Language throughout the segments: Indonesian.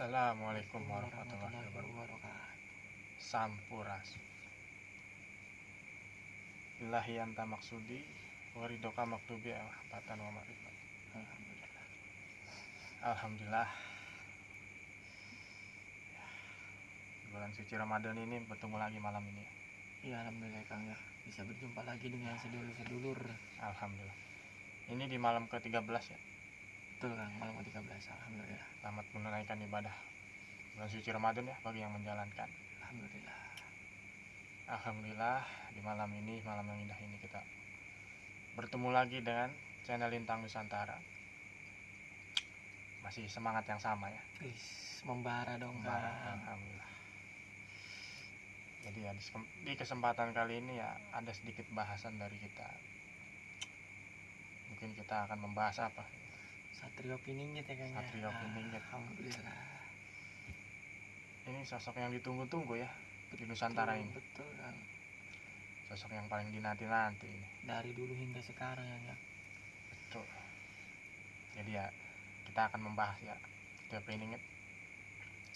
Assalamualaikum warahmatullahi wabarakatuh. Sampuras. Ilahi anta maksudi waridoka maktubi ahbatan wa ma'rifat. Alhamdulillah. Bulan suci Ramadan ini bertemu lagi malam ini. Iya, alhamdulillah Kang ya. Bisa berjumpa lagi dengan sedulur-sedulur. Alhamdulillah. Ini di malam ke-13 ya. Betul Kang, malam ke-13. Alhamdulillah. Selamat menunaikan ibadah bulan suci Ramadan ya bagi yang menjalankan. Alhamdulillah. Alhamdulillah di malam ini, malam yang indah ini kita bertemu lagi dengan channel Lintang Nusantara. Masih semangat yang sama ya. Membara dong Kang. Alhamdulillah. Jadi ya di kesempatan kali ini ya ada sedikit bahasan dari kita. Mungkin kita akan membahas apa? Satrio Piningit ya Kang. Satrio Piningit. Alhamdulillah. Ini sosok yang ditunggu-tunggu ya di Nusantara ini. Betul Kang. Sosok yang paling dinanti-nanti ini. Dari dulu hingga sekarang ya. Betul. Jadi ya kita akan membahas ya Satrio Piningit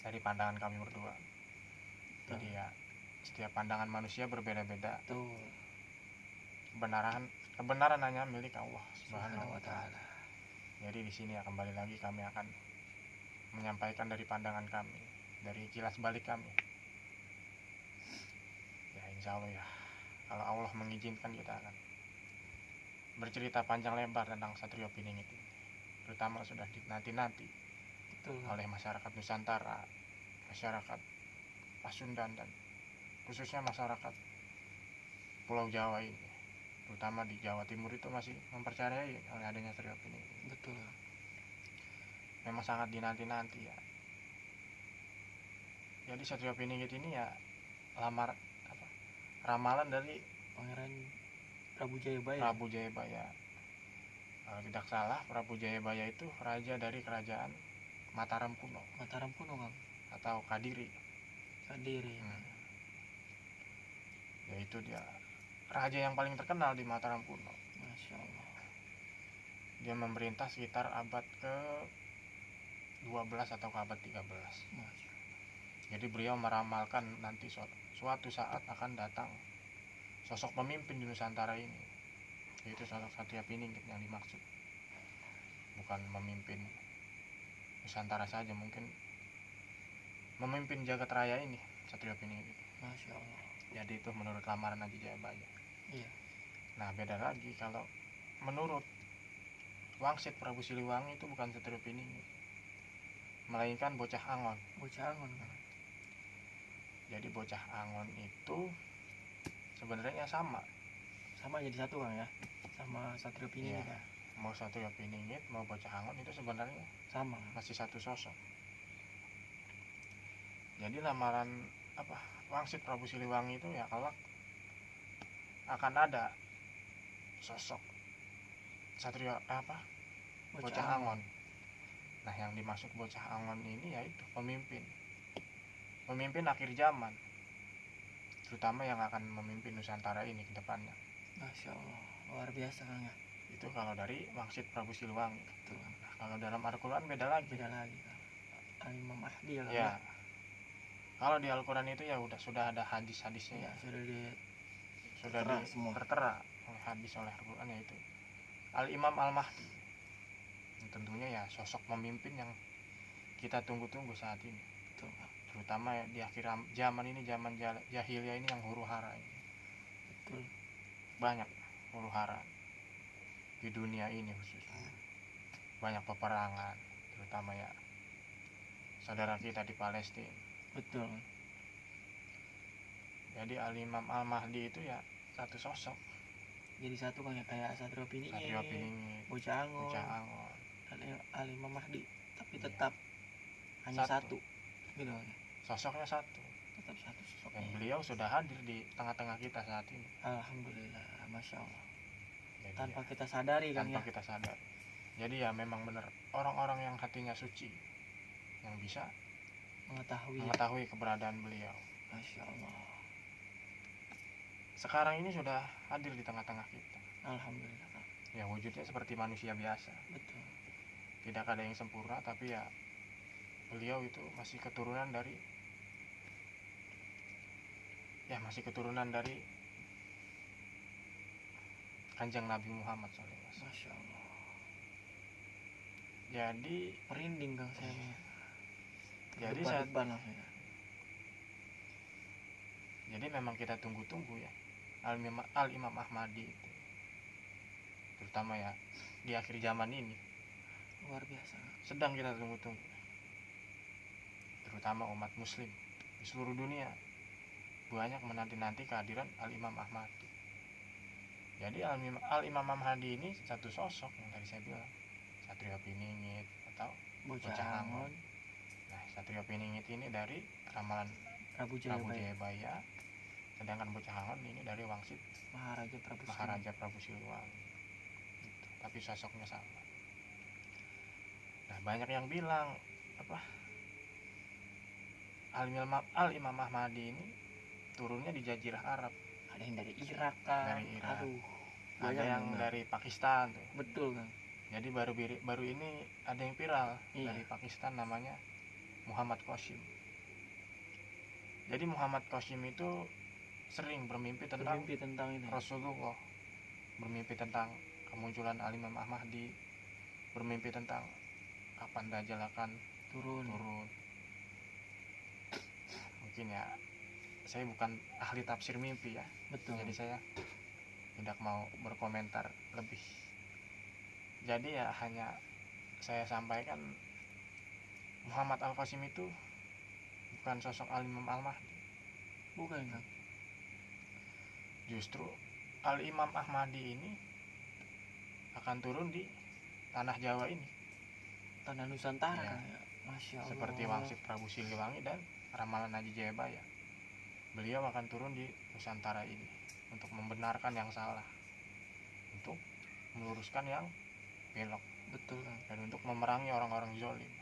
dari pandangan kami berdua. Jadi ya setiap pandangan manusia berbeda-beda. Betul. Kebenaran hanya milik Allah Subhanahu wa taala. Jadi di sini ya kembali lagi kami akan menyampaikan dari pandangan kami, dari kilas balik kami. Ya insya Allah ya, kalau Allah mengizinkan kita akan bercerita panjang lebar tentang Satrio Piningit ini. Terutama sudah dinanti-nanti oleh masyarakat Nusantara, masyarakat Pasundan dan khususnya masyarakat Pulau Jawa ini, terutama di Jawa Timur itu masih mempercayai oleh adanya Satrio Piningit. Betul. Memang sangat dinanti-nanti ya. Jadi Satrio Piningit ini ya ramalan dari Pangeran Prabu Jayabaya. Prabu Jayabaya. Kalau tidak salah, Prabu Jayabaya itu raja dari kerajaan Mataram kuno. Mataram kuno Kang. Atau Kadiri. Yaitu dia raja yang paling terkenal di Mataram kuno. Masya Allah. Dia memerintah sekitar abad ke-12 atau ke abad 13. Jadi beliau meramalkan nanti suatu saat akan datang sosok pemimpin di Nusantara ini, yaitu sosok Satrio Piningit yang dimaksud. Bukan memimpin Nusantara saja, mungkin memimpin jagat raya ini Satrio Piningit. Masya Allah. Jadi itu menurut lamaran Haji Jayabaya. Iya. Nah beda lagi kalau menurut Wangsit Prabu Siliwangi itu bukan Satrio Piningit, melainkan Bocah Angon. Bocah Angon. Jadi Bocah Angon itu sebenarnya sama jadi satu Kang ya, sama Satrio Piningit ya. Mau Satrio Piningit mau Bocah Angon itu sebenarnya sama, masih satu sosok. Jadi lamaran Wangsit Prabu Siliwangi itu ya kalau akan ada sosok Satrio Bocah Angon. Nah yang dimaksud Bocah Angon ini yaitu pemimpin akhir zaman, terutama yang akan memimpin Nusantara ini ke depannya. Masya Allah, luar biasa Kang ya. Itu kalau dari Wangsit Prabu Siliwangi. Betul. Nah, kalau dalam Al-Quran beda lagi Kang. Al-Imam Mahdi ya. Kalau di Al-Quran itu ya sudah ada hadis-hadisnya ya. Sudah tertera oleh hadis oleh Al-Quran, yaitu Al-Imam Al-Mahdi. Tentunya ya sosok pemimpin yang kita tunggu-tunggu saat ini. Betul. Terutama ya, di akhir zaman ini, zaman jahiliyah ini yang huru-hara ini. Betul. Banyak huru-hara di dunia ini khususnya. Banyak peperangan, terutama ya saudara kita di Palestina. Betul. Jadi Al-Imam Al-Mahdi itu ya satu sosok. Jadi satu Kang ya, kayak Satrio Piningit, Bocah Angon, Al-Imam Mahdi, tapi tetap hanya satu. Gitu kan. Sosoknya satu. Tetap satu sosoknya. Dan beliau sudah hadir di tengah-tengah kita saat ini. Alhamdulillah, Masya Allah. Jadi tanpa kita sadari kan ya. Tanpa kita sadari. Jadi ya memang benar orang-orang yang hatinya suci yang bisa mengetahui keberadaan beliau. Masya Allah. Sekarang ini sudah hadir di tengah-tengah kita. Alhamdulillah Kang. Ya wujudnya seperti manusia biasa. Betul. Tidak ada yang sempurna, tapi ya beliau itu masih keturunan dari Kanjeng Nabi Muhammad SAW. Masya Allah. Jadi merinding Kang saya. Jadi jadi memang kita tunggu-tunggu ya Al-Imam Ahmadi itu, terutama ya di akhir zaman ini luar biasa, sedang kita tunggu-tunggu, terutama umat muslim di seluruh dunia banyak menanti-nanti kehadiran Al-Imam Ahmadi. Jadi Al-Imam Ahmadi ini satu sosok yang tadi saya bilang, Satrio Piningit atau Bocah Angon. Nah, Satrio Piningit ini dari ramalan Prabu Jayabaya, sedangkan Bocah Angon ini dari wangsit Maharaja Prabu Siliwangi gitu. Tapi sosoknya sama. Nah, banyak yang bilang Al-Imam Ahmadi ini turunnya di Jazirah Arab. Ada yang dari Irak kan? Aduh, ada yang dari Pakistan tuh. Betul kan. Jadi baru ini ada yang viral dari Pakistan, namanya Muhammad Qasim. Jadi Muhammad Qasim itu sering bermimpi tentang ini. Rasulullah, bermimpi tentang kemunculan Al-Imam Ahmadi, bermimpi tentang kapan Dajjal akan turun. Mungkin ya, saya bukan ahli tafsir mimpi ya. Betul. Jadi saya tidak mau berkomentar lebih. Jadi ya hanya saya sampaikan Muhammad Al-Qasim itu bukan sosok Al-Imam Al-Mahdi. Bukan kan? Justru Al-Imam Ahmadi ini akan turun di tanah Jawa ini, tanah Nusantara ya. Kan ya? Masya Allah. Seperti wangsit Prabu Siliwangi dan ramalan Haji Jayabaya, beliau akan turun di Nusantara ini untuk membenarkan yang salah, untuk meluruskan yang belok. Betul kan? Dan untuk memerangi orang-orang zalim.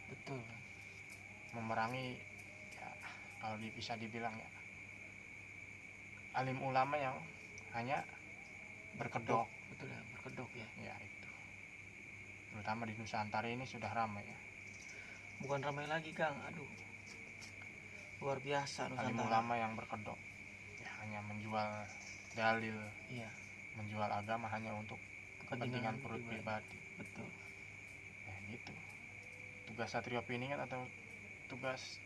Betul kan? Memerangi ya, kalau bisa dibilang ya, alim ulama yang hanya berkedok. Betul ya, berkedok ya. Ya itu, terutama di Nusantara ini sudah ramai ya. Bukan ramai lagi Kang, aduh, luar biasa Nusantara. Alim ulama yang berkedok ya, hanya menjual dalil, menjual agama hanya untuk kepentingan perut pribadi. Betul. Ya gitu. Tugas Satrio Piningit atau tugas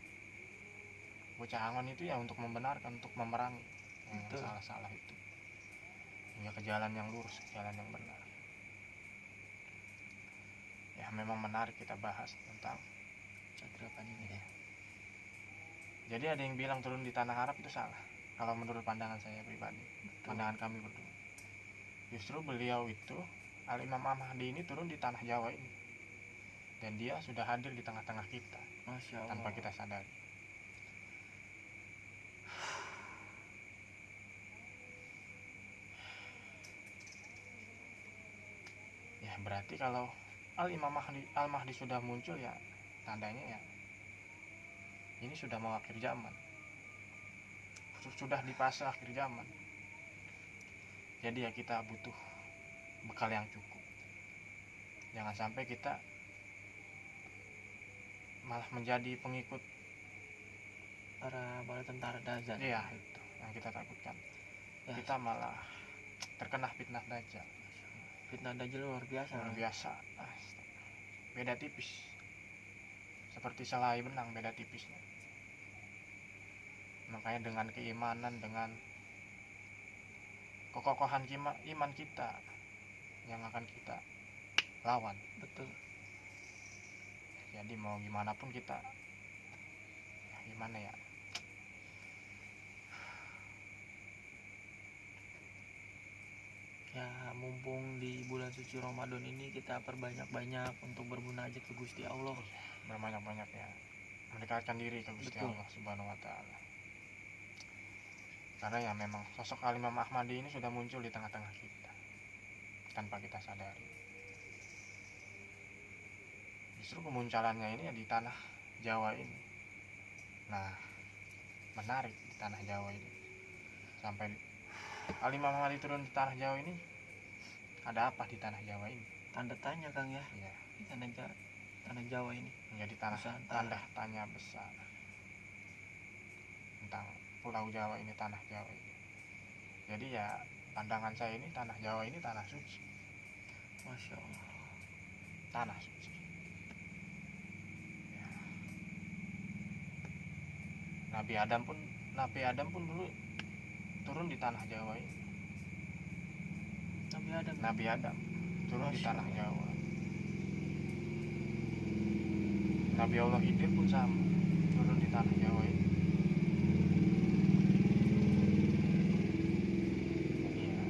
Bocah Angon itu ya untuk membenarkan, untuk memerangi yang salah-salah itu, hingga ke jalan yang lurus, jalan yang benar. Ya memang menarik kita bahas tentang Satrio Piningit ya. Jadi ada yang bilang turun di tanah Arab itu salah, kalau menurut pandangan saya pribadi. Betul. Pandangan kami berdua, justru beliau itu Al-Imam Ahmadi ini turun di tanah Jawa ini, dan dia sudah hadir di tengah-tengah kita. Masya Allah. Tanpa kita sadari. Ya berarti kalau Al-Imam Al-Mahdi sudah muncul ya, tandanya ya ini sudah mau akhir zaman, sudah di fase akhir zaman. Jadi ya kita butuh bekal yang cukup, jangan sampai kita malah menjadi pengikut para tentara Dajjal. Iya, itu yang kita takutkan ya. Kita malah terkena fitnah Dajjal. Fitnah Dajjal luar biasa. Beda tipis, seperti selai benang, beda tipisnya. Makanya dengan keimanan, dengan kekokohan iman kita yang akan kita lawan. Betul. Jadi mau gimana pun kita gimana ya, ya mumpung di bulan suci Ramadan ini kita perbanyak-banyak untuk bermunajat ke Gusti Allah. Berbanyak-banyak ya, mendekatkan diri ke Gusti Allah Subhanahu wa Ta'ala. Karena ya memang sosok Al-Imam Ahmadi ini sudah muncul di tengah-tengah kita tanpa kita sadari. Justru kemunculannya ini ya di tanah Jawa ini. Nah, menarik di tanah Jawa ini. Sampai Al-Imam Ahmadi turun di tanah Jawa ini, ada apa di tanah Jawa ini? Tanda tanya Kang ya. Iya. Di tanah tanah Jawa ini menjadi tanda tanya besar tentang Pulau Jawa ini, tanah Jawa ini. Jadi ya pandangan saya ini tanah Jawa ini tanah suci. Masya Allah. Tanah suci. Ya. Nabi Adam pun dulu turun di tanah Jawa ini. Nabi Adam turun di tanah Jawa. Nabi Allah Khidir pun sama, turun di tanah Jawa ini. Iya.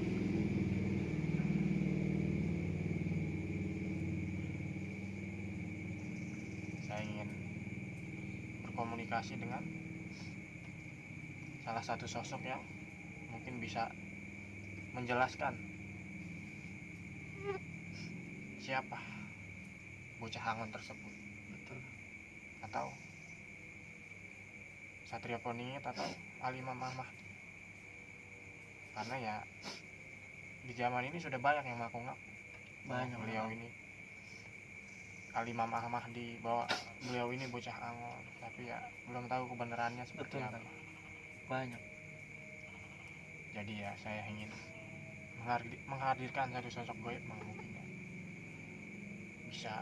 Saya ingin berkomunikasi dengan salah satu sosok yang mungkin bisa menjelaskan siapa bocah Angon tersebut. Betul. Atau Satrio Poningit atau Al-Imam Ahmad. Karena ya di zaman ini sudah banyak yang mengaku-ngaku Banyak beliau ini Al-Imam Ahmad, di bahwa beliau ini bocah Angon, tapi ya belum tahu kebenarannya seperti Betul, apa. Banyak. Jadi ya saya ingin menghadirkan satu sosok goib yang mungkin ya bisa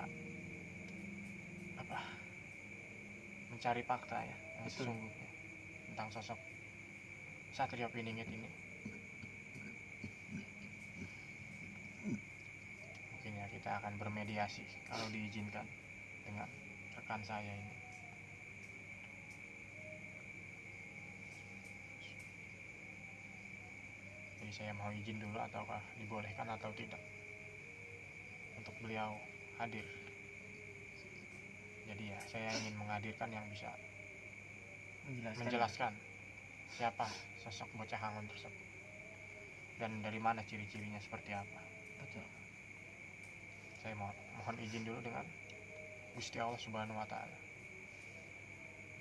mencari fakta ya yang sesungguhnya tentang sosok Satrio Piningit ini. Mungkin ya kita akan bermediasi kalau diizinkan dengan rekan saya ini. Jadi saya mau izin dulu ataukah dibolehkan atau tidak untuk beliau hadir. Jadi ya saya ingin menghadirkan yang bisa menjelaskan siapa sosok bocah Angon tersebut dan dari mana ciri-cirinya seperti apa. Betul. Saya mohon izin dulu dengan Gusti Allah Subhanahu wa Ta'ala.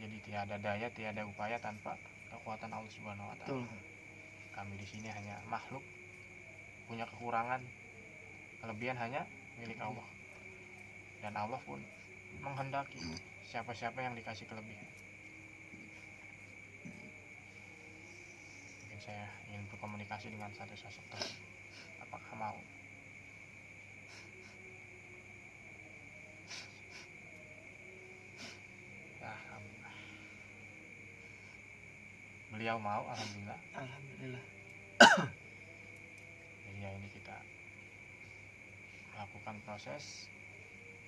Jadi tiada daya, tiada upaya tanpa kekuatan Allah Subhanahu wa Ta'ala. Kami di sini hanya makhluk, punya kekurangan, kelebihan hanya milik Allah. Dan Allah pun menghendaki siapa-siapa yang dikasih kelebihan. Mungkin saya ingin berkomunikasi dengan satu sosok tersebut. Apakah mau? Alhamdulillah. Beliau mau, alhamdulillah. Alhamdulillah. Jadi ya ini kita melakukan proses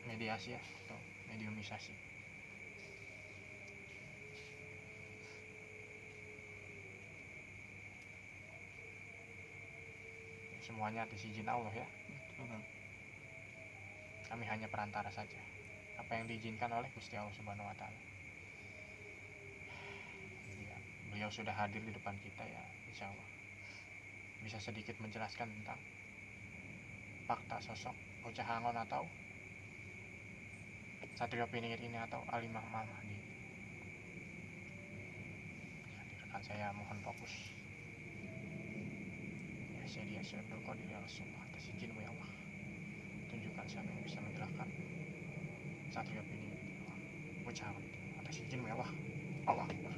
mediasi ya, atau mediumisasi. Semuanya atas izin Allah ya. Betul. Kami hanya perantara saja. Apa yang diizinkan oleh Gusti Allah Subhanahu wa Ta'ala. Jadi ya, beliau sudah hadir di depan kita ya, insya Allah bisa sedikit menjelaskan tentang fakta sosok bocah Angon atau Satrio Piningit ini atau Al-Imam Ahmad ini. Rekan saya mohon fokus. Ya saya berkodir ya Rasulullah, atas izin-Mu ya Allah. Tunjukkan siapa yang bisa menjelaskan Satrio Piningit ini, bocah Angon itu, atas izin-Mu ya Allah. Allah Akbar.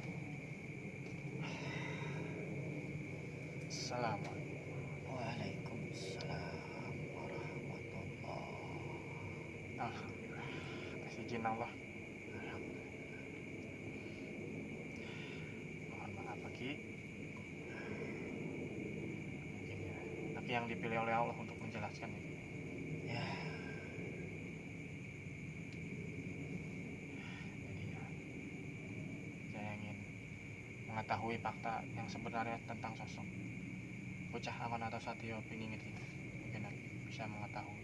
Assalamualaikum. Waalaikumsalam warahmatullah. Alhamdulillah, atas izin Allah. Mohon maaf Ki. Mungkin ya, tapi yang dipilih oleh Allah untuk menjelaskan ini. Ya. Jadi ya, saya ingin mengetahui fakta yang sebenarnya tentang sosok bocah Angon atau Satrio Piningit ini. Mungkin bisa mengetahui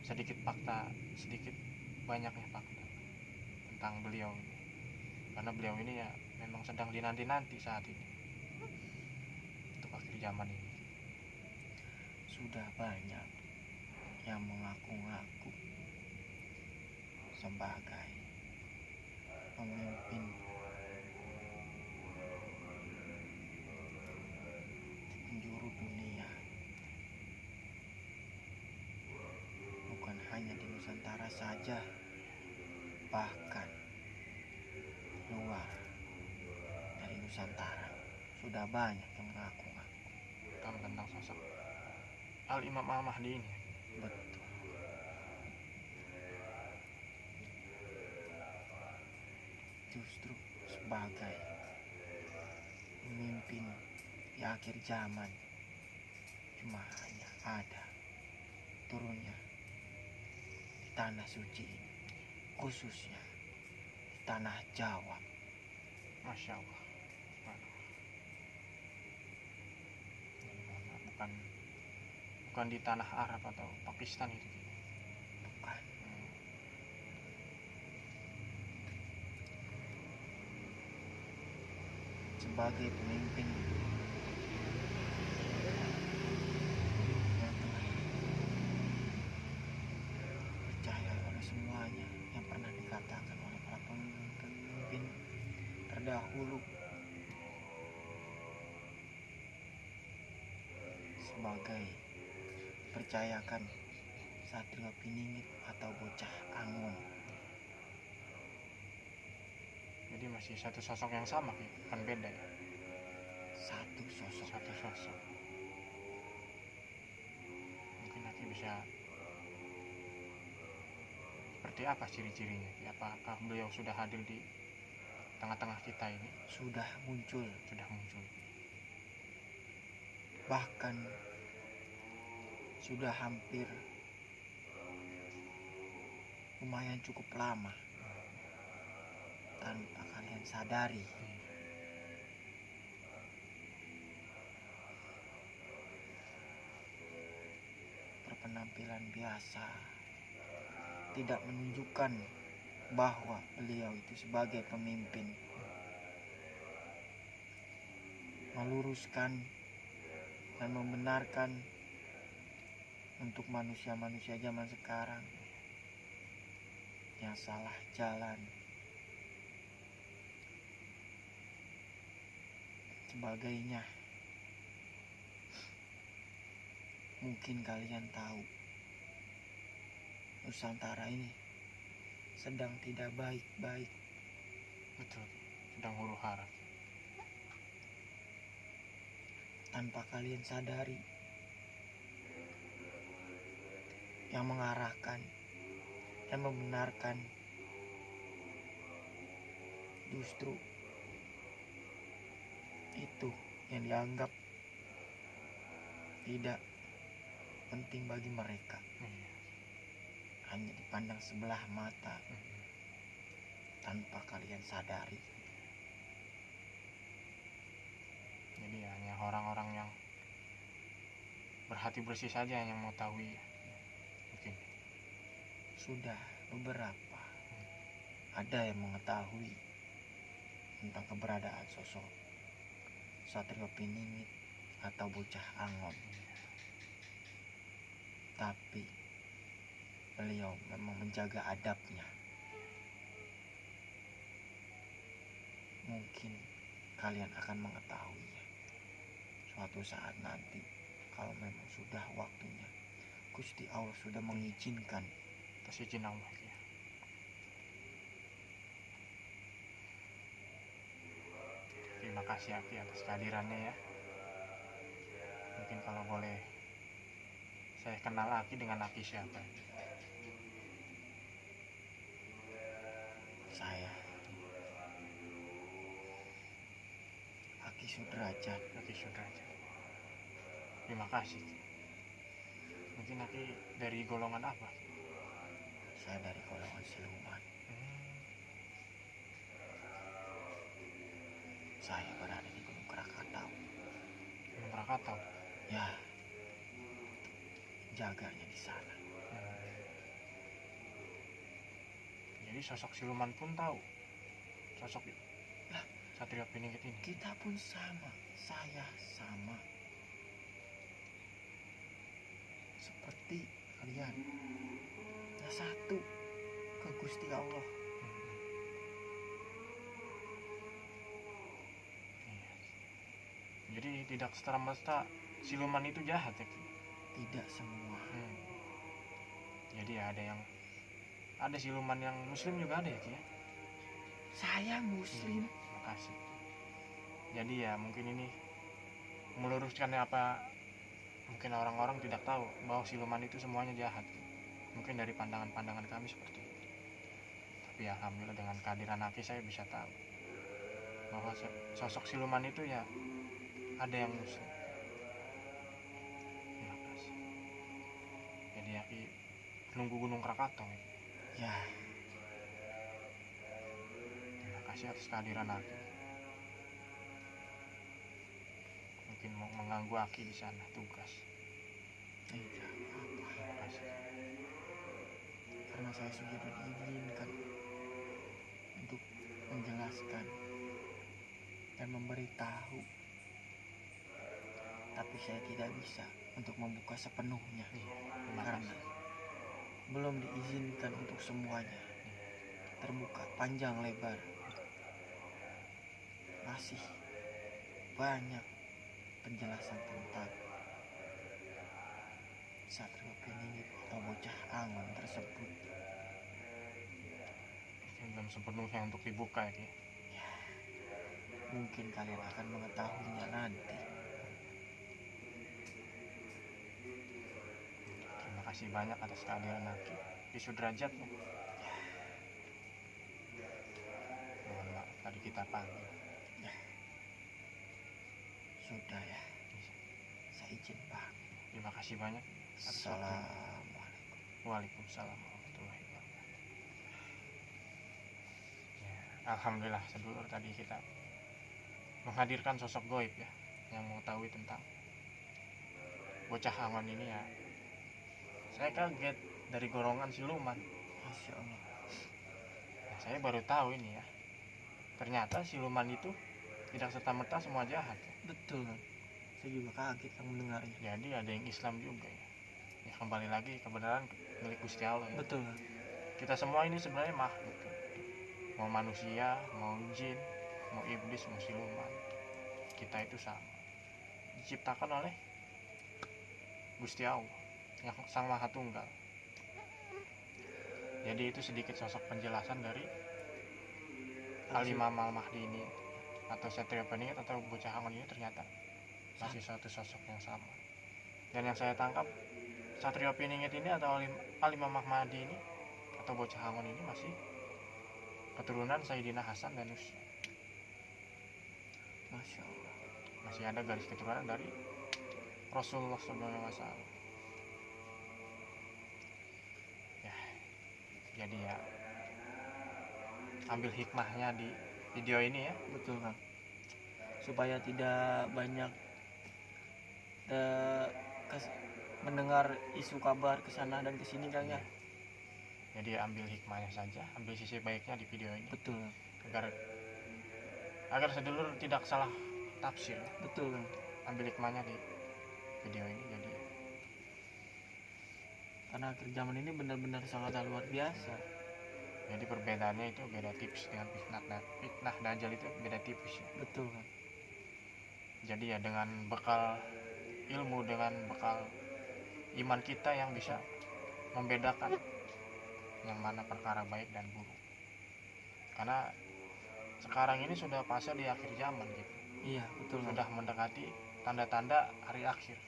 sedikit banyaknya fakta tentang beliau ini, karena beliau ini ya memang sedang dinanti-nanti saat ini untuk akhir zaman ini. Sudah banyak yang mengaku-ngaku sebagai pemimpin penjuru dunia, bukan hanya di Nusantara Nusantara saja, bahkan luar dari Nusantara sudah banyak yang mengaku-ngaku tentang sosok Al-Imam Al-Mahdi ini. betul. Justru sebagai pemimpin di akhir zaman cuma hanya ada turunnya di tanah suci ini, khususnya di tanah Jawa. Masya Allah. Bukan di tanah Arab atau Pakistan itu. Bukan. Sebagai pemimpin yang telah percaya oleh semuanya yang pernah dikatakan oleh para pemimpin terdahulu, sebagai percayakan Satrio Piningit atau Bocah Angon. Jadi masih satu sosok yang sama, bukan beda ya? Satu sosok. Mungkin nanti bisa seperti apa ciri-cirinya? Apakah beliau sudah hadir di tengah-tengah kita ini? Sudah muncul. Bahkan sudah hampir lumayan cukup lama tanpa kalian sadari. Berpenampilan biasa tidak menunjukkan bahwa beliau itu sebagai pemimpin meluruskan dan membenarkan untuk manusia-manusia zaman sekarang yang salah jalan. Sebagainya. Mungkin kalian tahu Nusantara ini sedang tidak baik-baik. Betul, sedang huru-hara. Tanpa kalian sadari, yang mengarahkan, yang membenarkan justru itu yang dianggap tidak penting bagi mereka. Hanya dipandang sebelah mata tanpa kalian sadari. Jadi hanya orang-orang yang berhati bersih saja yang mengetahui. Mungkin sudah beberapa ada yang mengetahui tentang keberadaan sosok Satrio Piningit atau Bocah Angon. Tapi beliau memang menjaga adabnya. Mungkin kalian akan mengetahuinya suatu saat nanti, kalau memang sudah waktunya. Gusti Allah sudah mengizinkan. Atas izin Allah ya. Terima kasih Aki atas kehadirannya ya. Mungkin kalau boleh saya kenal Aki dengan Aki siapa? Saya Aki Sudrajat. Terima kasih. Mungkin Aki dari golongan apa? Saya dari golongan siluman. Saya berada di Gunung Krakatau. Gunung Krakatau? Ya, jaganya di sana. Jadi sosok siluman pun tahu sosok Satrio Piningit ini? Kita pun sama, saya sama. Seperti kalian, ya satu ke Gusti Allah. Jadi tidak serta-merta siluman itu jahat ya? Tidak semua. Jadi ada yang ada siluman yang muslim juga ada ya Ki ya? Saya muslim. Makasih. Jadi ya mungkin ini meluruskan apa mungkin orang-orang tidak tahu bahwa siluman itu semuanya jahat. Mungkin dari pandangan-pandangan kami seperti itu. Tapi ya alhamdulillah dengan kehadiran Aki saya bisa tahu bahwa sosok siluman itu ya ada yang muslim. Terima kasih. Jadi Aki nunggu Gunung Krakatau ya. Terima kasih atas kehadiran Aki. Mungkin mau mengganggu Aki di sana tugas. Terima kasih. Karena saya sudah diizinkan untuk menjelaskan dan memberitahu, tapi saya tidak bisa untuk membuka sepenuhnya karena belum diizinkan untuk semuanya terbuka panjang lebar. Masih banyak penjelasan tentang Satrio Piningit atau bocah angon tersebut. Belum sepenuhnya untuk dibuka ya. Mungkin kalian akan mengetahuinya nanti. Terima kasih banyak atas kehadiran Aki di Sudrajat ya. Mohon maaf tadi kita panggil. Sudah ya. Saya izin Pak. Terima kasih banyak. Assalamualaikum. Waalaikumsalam warahmatullahi wabarakatuh. Ya, alhamdulillah sedulur tadi kita menghadirkan sosok goib ya yang mengetahui tentang bocah angon ini ya. Saya kaget dari golongan siluman. Masya Allah. Nah, saya baru tahu ini ya. Ternyata siluman itu tidak serta-merta semua jahat. Betul kan? Saya juga kaget yang mendengarnya. Jadi ada yang Islam juga ya. Ya kembali lagi kebenaran milik Gusti Allah ya. Betul kan? Kita semua ini sebenarnya makhluk. Mau manusia, mau jin, mau iblis, mau siluman. Kita itu sama. Diciptakan oleh Gusti Allah yang Sang Maha Tunggal. Jadi itu sedikit sosok penjelasan dari Al-Imam Al-Mahdi ini atau Satrio Piningit atau bocah angon ini ternyata masih suatu sosok yang sama. Dan yang saya tangkap Satrio Piningit ini atau Al-Imam Mahdi ini atau bocah angon ini masih keturunan Sayyidina Hasan dan Husain. Masya Allah. Masih ada garis keturunan dari Rasulullah SAW. Ya, jadi ya ambil hikmahnya di video ini ya. Betul kan? Supaya tidak banyak mendengar isu kabar kesana dan kesini kan ya. Jadi ambil hikmahnya saja, ambil sisi baiknya di video ini. Betul kan? Agar sedulur tidak salah tafsir. Betul kan? Ambil hikmahnya di video ini. Jadi karena akhir zaman ini benar-benar sangat luar biasa. Jadi perbedaannya itu beda tipis dengan fitnah Dajjal itu beda tipis ya. Betul kan? Jadi ya dengan bekal ilmu, dengan bekal iman kita yang bisa membedakan yang mana perkara baik dan buruk. Karena sekarang ini sudah fase di akhir zaman gitu. Iya, betul. Sudah mendekati tanda-tanda hari akhir.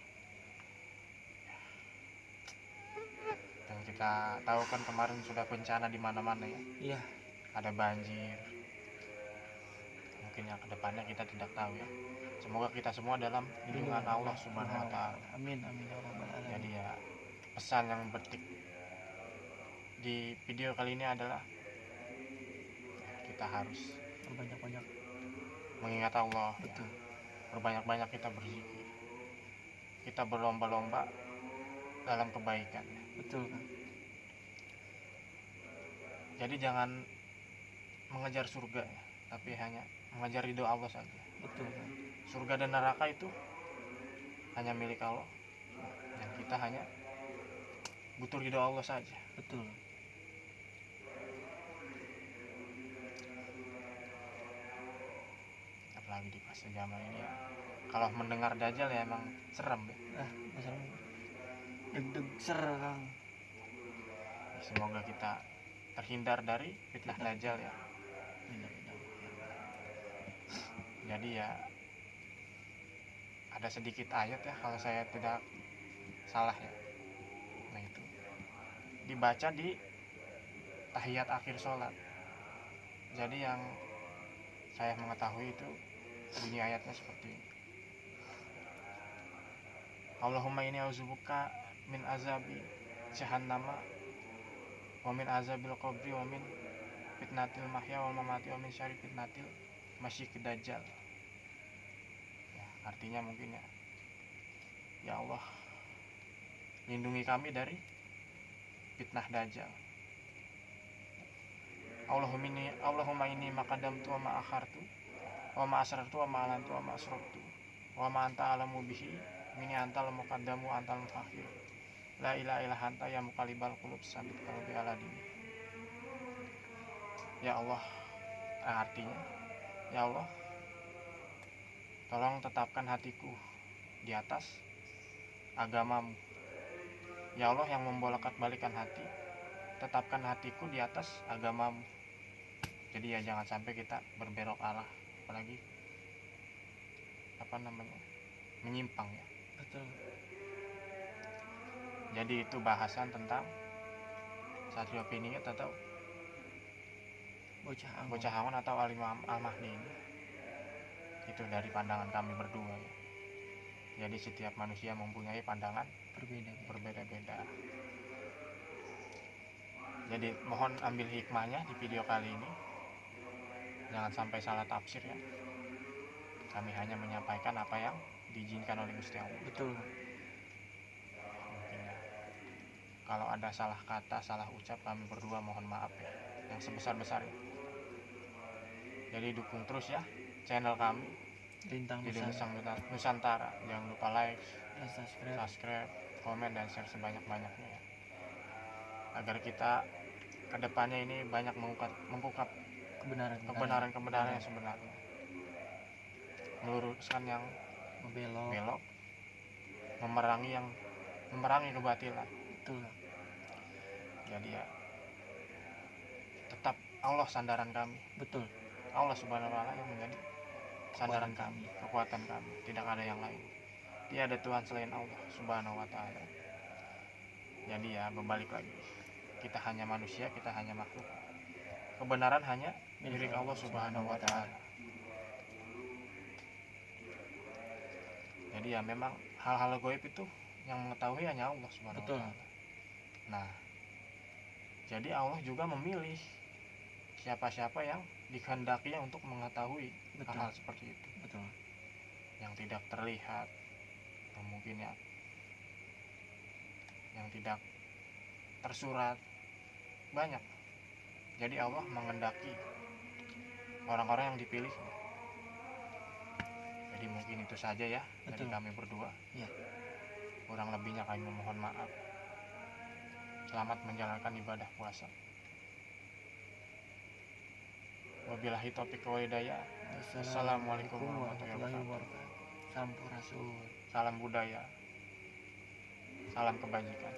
Dan kita tahu kan kemarin sudah bencana di mana-mana ya. Iya. Ada banjir. Mungkin yang kedepannya kita tidak tahu ya. Semoga kita semua dalam lindungan Allah Subhanahu wa Ta'ala. Amin amin ya rabbal alamin. Jadi ya pesan yang betik di video kali ini adalah kita harus berbanyak-banyak mengingat Allah. Betul. Ya. Berbanyak-banyak kita berzikir. Kita berlomba-lomba dalam kebaikan. Betul kan? Jadi jangan mengejar surga ya, tapi hanya mengejar ridho Allah saja. Betul kan? Surga dan neraka itu hanya milik Allah. Dan kita hanya butuh ridho Allah saja. Betul. Apalagi di fase zaman ini ya. Kalau mendengar Dajjal ya emang serem ya. Masalah deg-deg ser Kang. Semoga kita terhindar dari fitnah dajjal ya. Jadi ya ada sedikit ayat ya kalau saya tidak salah ya. Nah itu dibaca di tahiyat akhir sholat. Jadi yang saya mengetahui itu bunyi ayatnya seperti ini. Allahumma inni auzubuka min azabi jahannama wa min azabil qabri wa min fitnatil mahya wal mamati wa min syarri fitnatil masyikid dajjal. Ya, artinya mungkin ya Allah, lindungi kami dari fitnah dajjal. Allahumma inni maqaddamtu wa ma akhartu wa ma asrartu wa ma alantu wa ma asrartu wa ma anta alamu bihi minni antal muqaddamu antal muakhir la ilaha illa anta ya muqallibal qulub sabit qalbi ala dini. Ya Allah, artinya ya Allah, tolong tetapkan hatiku di atas agamamu. Ya Allah yang membolak-balikan hati, tetapkan hatiku di atas agamamu. Jadi ya jangan sampai kita berbelok arah, apalagi menyimpang ya. Betul. Jadi itu bahasan tentang Satrio Piningit atau Bocah Angon atau Ali Al-Mahdi ini. Itu dari pandangan kami berdua ya. Jadi setiap manusia mempunyai pandangan berbeda-beda. Jadi mohon ambil hikmahnya di video kali ini. Jangan sampai salah tafsir ya. Kami hanya menyampaikan apa yang diizinkan oleh Gusti Allah. Betul. Mungkin ya, kalau ada salah kata, salah ucap, kami berdua mohon maaf ya, yang sebesar-besarnya. Jadi dukung terus ya channel kami Lintang Nusantara. Jangan lupa like, subscribe, komen, dan share sebanyak-banyaknya ya. Agar kita kedepannya ini banyak mengungkap kebenaran yang sebenarnya, meluruskan yang belok, memerangi kebatilan. Betul. Jadi ya tetap Allah sandaran kami. Betul. Allah Subhanahu wa Ta'ala yang menjadi sandaran kami, kekuatan kami, tidak ada yang lain. Tiada Tuhan selain Allah Subhanahu wa Ta'ala. Jadi ya berbalik lagi, kita hanya manusia, kita hanya makhluk. Kebenaran hanya milik Allah Subhanahu wa Ta'ala. Jadi ya memang hal-hal gaib itu yang mengetahui hanya Allah Subhanahu wa Ta'ala. Nah, jadi Allah juga memilih siapa-siapa yang dikehendakinya untuk mengetahui hal-hal seperti itu. Betul. Yang tidak terlihat, atau mungkin ya yang tidak tersurat, banyak. Jadi Allah mengendaki orang-orang yang dipilih. Jadi mungkin itu saja ya. Betul. Dari kami berdua ya. Kurang lebihnya kami memohon maaf. Selamat menjalankan ibadah puasa. Wabillahi taufiq wal hidayah. Assalamualaikum warahmatullahi wabarakatuh. Sampurasun. Salam budaya. Salam kebajikan.